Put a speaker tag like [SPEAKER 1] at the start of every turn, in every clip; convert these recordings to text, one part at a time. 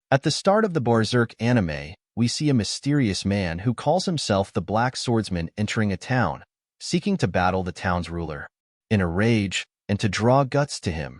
[SPEAKER 1] At the start of the Berserk anime, we see a mysterious man who calls himself the Black Swordsman entering a town, seeking to battle the town's ruler. In a rage, and to draw Guts to him,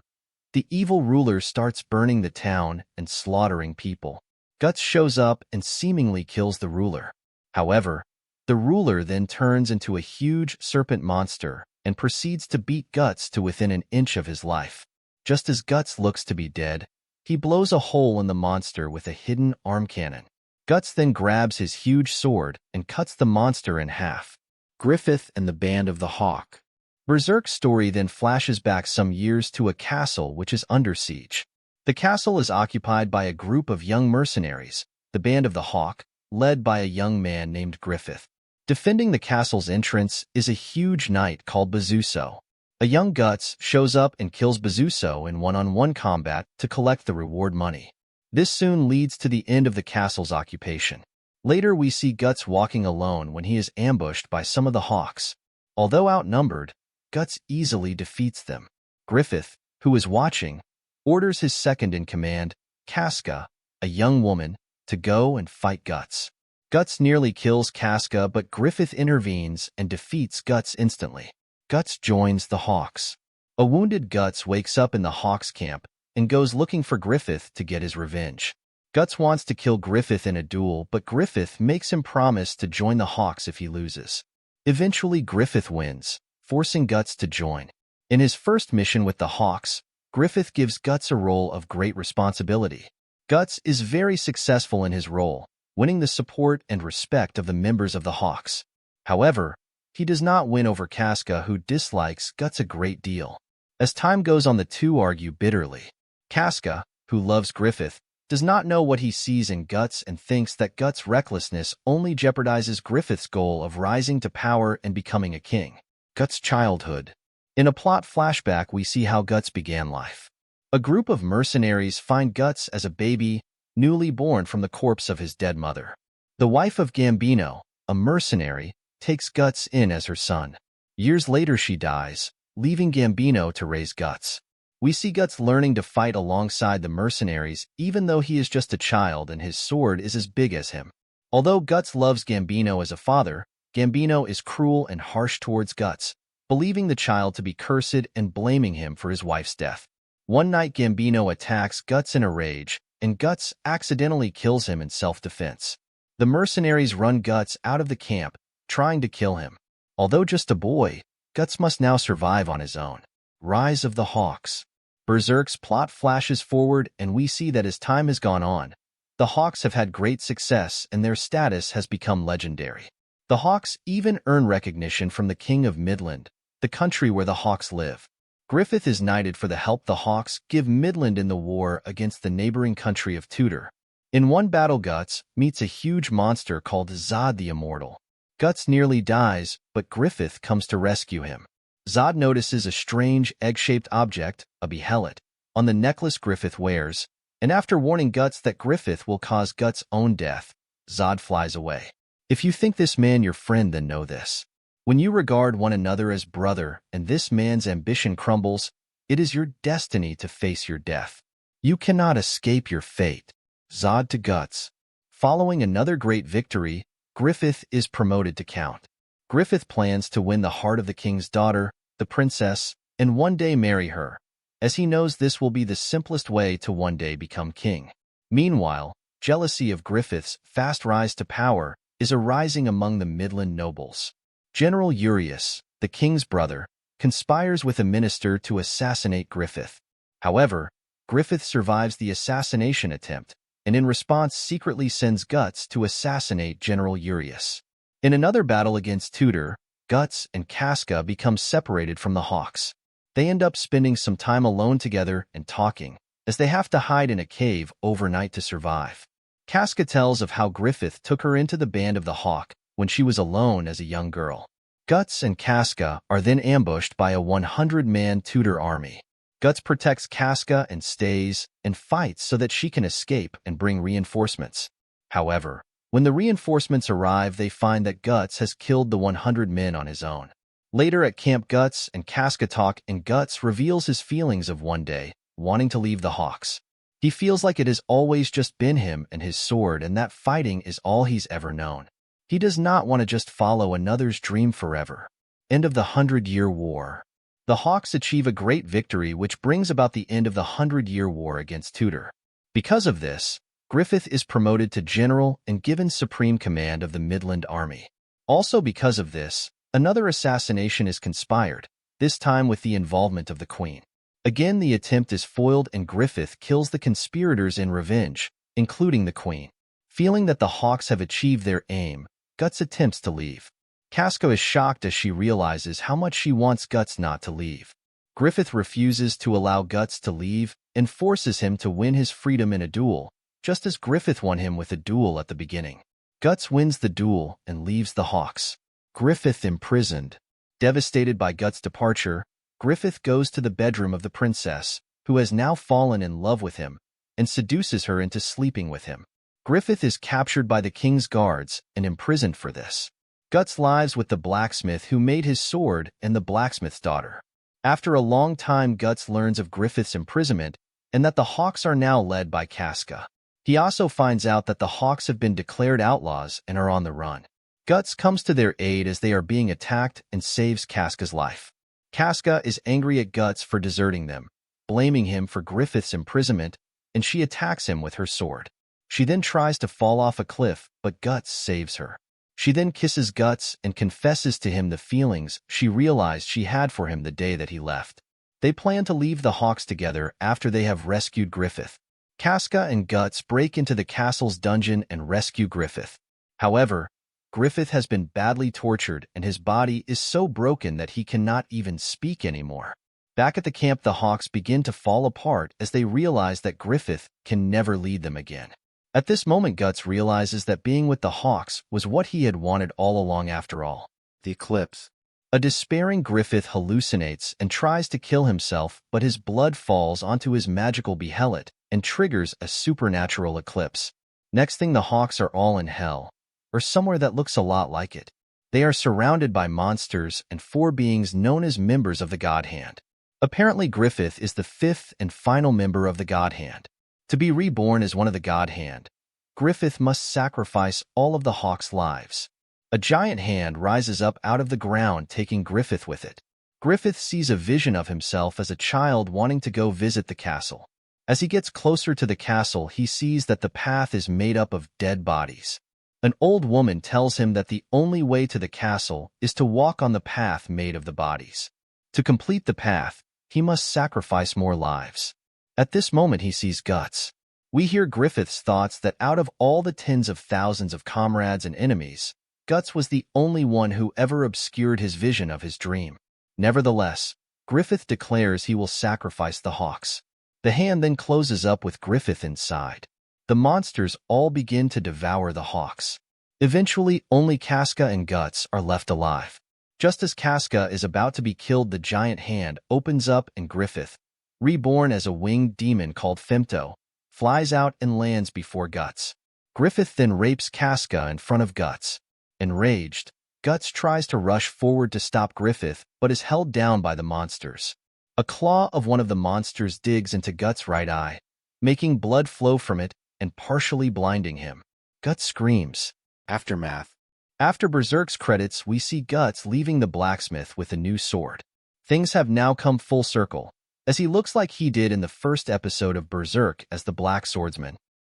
[SPEAKER 1] the evil ruler starts burning the town and slaughtering people. Guts shows up and seemingly kills the ruler. However, the ruler then turns into a huge serpent monster and proceeds to beat Guts to within an inch of his life. Just as Guts looks to be dead, he blows a hole in the monster with a hidden arm cannon. Guts then grabs his huge sword and cuts the monster in half. Griffith and the Band of the Hawk. Berserk's story then flashes back some years to a castle which is under siege. The castle is occupied by a group of young mercenaries, the Band of the Hawk, led by a young man named Griffith. Defending the castle's entrance is a huge knight called Bezuso. A young Guts shows up and kills Bezuso in one-on-one combat to collect the reward money. This soon leads to the end of the castle's occupation. Later we see Guts walking alone when he is ambushed by some of the Hawks. Although outnumbered, Guts easily defeats them. Griffith, who is watching, orders his second-in-command, Casca, a young woman, to go and fight Guts. Guts nearly kills Casca, but Griffith intervenes and defeats Guts instantly. Guts joins the Hawks. A wounded Guts wakes up in the Hawks' camp and goes looking for Griffith to get his revenge. Guts wants to kill Griffith in a duel, but Griffith makes him promise to join the Hawks if he loses. Eventually, Griffith wins, forcing Guts to join. In his first mission with the Hawks, Griffith gives Guts a role of great responsibility. Guts is very successful in his role, winning the support and respect of the members of the Hawks. However, he does not win over Casca, who dislikes Guts a great deal. As time goes on, the two argue bitterly. Casca, who loves Griffith, does not know what he sees in Guts and thinks that Guts' recklessness only jeopardizes Griffith's goal of rising to power and becoming a king. Guts' childhood. In a plot flashback, we see how Guts began life. A group of mercenaries find Guts as a baby, newly born from the corpse of his dead mother. The wife of Gambino, a mercenary, takes Guts in as her son. Years later she dies, leaving Gambino to raise Guts. We see Guts learning to fight alongside the mercenaries even though he is just a child and his sword is as big as him. Although Guts loves Gambino as a father, Gambino is cruel and harsh towards Guts, believing the child to be cursed and blaming him for his wife's death. One night Gambino attacks Guts in a rage, and Guts accidentally kills him in self-defense. The mercenaries run Guts out of the camp, trying to kill him. Although just a boy, Guts must now survive on his own. Rise of the Hawks. Berserk's plot flashes forward and we see that as time has gone on, the Hawks have had great success and their status has become legendary. The Hawks even earn recognition from the King of Midland, the country where the Hawks live. Griffith is knighted for the help the Hawks give Midland in the war against the neighboring country of Tudor. In one battle, Guts meets a huge monster called Zod the Immortal. Guts nearly dies, but Griffith comes to rescue him. Zod notices a strange egg-shaped object, a behelit, on the necklace Griffith wears, and after warning Guts that Griffith will cause Guts' own death, Zod flies away. If you think this man your friend, then know this. When you regard one another as brother and this man's ambition crumbles, it is your destiny to face your death. You cannot escape your fate. Zod to Guts. Following another great victory, Griffith is promoted to Count. Griffith plans to win the heart of the king's daughter, the princess, and one day marry her, as he knows this will be the simplest way to one day become king. Meanwhile, jealousy of Griffith's fast rise to power is arising among the Midland nobles. General Urius, the king's brother, conspires with a minister to assassinate Griffith. However, Griffith survives the assassination attempt, and in response secretly sends Guts to assassinate General Urius. In another battle against Tudor, Guts and Casca become separated from the Hawks. They end up spending some time alone together and talking, as they have to hide in a cave overnight to survive. Casca tells of how Griffith took her into the Band of the Hawk when she was alone as a young girl. Guts and Casca are then ambushed by a 100-man Tudor army. Guts protects Casca and stays and fights so that she can escape and bring reinforcements. However, when the reinforcements arrive, they find that Guts has killed the 100 men on his own. Later at camp, Guts and Casca talk, and Guts reveals his feelings of one day wanting to leave the Hawks. He feels like it has always just been him and his sword and that fighting is all he's ever known. He does not want to just follow another's dream forever. End of the 100-Year War. The Hawks achieve a great victory which brings about the end of the 100-Year War against Tudor. Because of this, Griffith is promoted to general and given supreme command of the Midland Army. Also because of this, another assassination is conspired, this time with the involvement of the Queen. Again, the attempt is foiled and Griffith kills the conspirators in revenge, including the Queen. Feeling that the Hawks have achieved their aim, Guts attempts to leave. Casca is shocked as she realizes how much she wants Guts not to leave. Griffith refuses to allow Guts to leave and forces him to win his freedom in a duel, just as Griffith won him with a duel at the beginning. Guts wins the duel and leaves the Hawks. Griffith imprisoned. Devastated by Guts' departure, Griffith goes to the bedroom of the princess, who has now fallen in love with him, and seduces her into sleeping with him. Griffith is captured by the king's guards and imprisoned for this. Guts lives with the blacksmith who made his sword and the blacksmith's daughter. After a long time, Guts learns of Griffith's imprisonment and that the Hawks are now led by Casca. He also finds out that the Hawks have been declared outlaws and are on the run. Guts comes to their aid as they are being attacked and saves Casca's life. Casca is angry at Guts for deserting them, blaming him for Griffith's imprisonment, and she attacks him with her sword. She then tries to fall off a cliff, but Guts saves her. She then kisses Guts and confesses to him the feelings she realized she had for him the day that he left. They plan to leave the Hawks together after they have rescued Griffith. Casca and Guts break into the castle's dungeon and rescue Griffith. However, Griffith has been badly tortured and his body is so broken that he cannot even speak anymore. Back at the camp, the Hawks begin to fall apart as they realize that Griffith can never lead them again. At this moment, Guts realizes that being with the Hawks was what he had wanted all along after all. The eclipse. A despairing Griffith hallucinates and tries to kill himself, but his blood falls onto his magical behelit and triggers a supernatural eclipse. Next thing, the Hawks are all in hell, or somewhere that looks a lot like it. They are surrounded by monsters and 4 beings known as members of the God Hand. Apparently, Griffith is the 5th and final member of the God Hand. To be reborn as one of the God Hand, Griffith must sacrifice all of the Hawks' lives. A giant hand rises up out of the ground, taking Griffith with it. Griffith sees a vision of himself as a child wanting to go visit the castle. As he gets closer to the castle, he sees that the path is made up of dead bodies. An old woman tells him that the only way to the castle is to walk on the path made of the bodies. To complete the path, he must sacrifice more lives. At this moment, he sees Guts. We hear Griffith's thoughts that out of all the tens of thousands of comrades and enemies, Guts was the only one who ever obscured his vision of his dream. Nevertheless, Griffith declares he will sacrifice the Hawks. The hand then closes up with Griffith inside. The monsters all begin to devour the Hawks. Eventually, only Casca and Guts are left alive. Just as Casca is about to be killed, the giant hand opens up and Griffith, reborn as a winged demon called Femto, flies out and lands before Guts. Griffith then rapes Casca in front of Guts. Enraged, Guts tries to rush forward to stop Griffith, but is held down by the monsters. A claw of one of the monsters digs into Guts' right eye, making blood flow from it and partially blinding him. Guts screams. Aftermath. After Berserk's credits, we see Guts leaving the blacksmith with a new sword. Things have now come full circle, as he looks like he did in the first episode of Berserk as the Black Swordsman.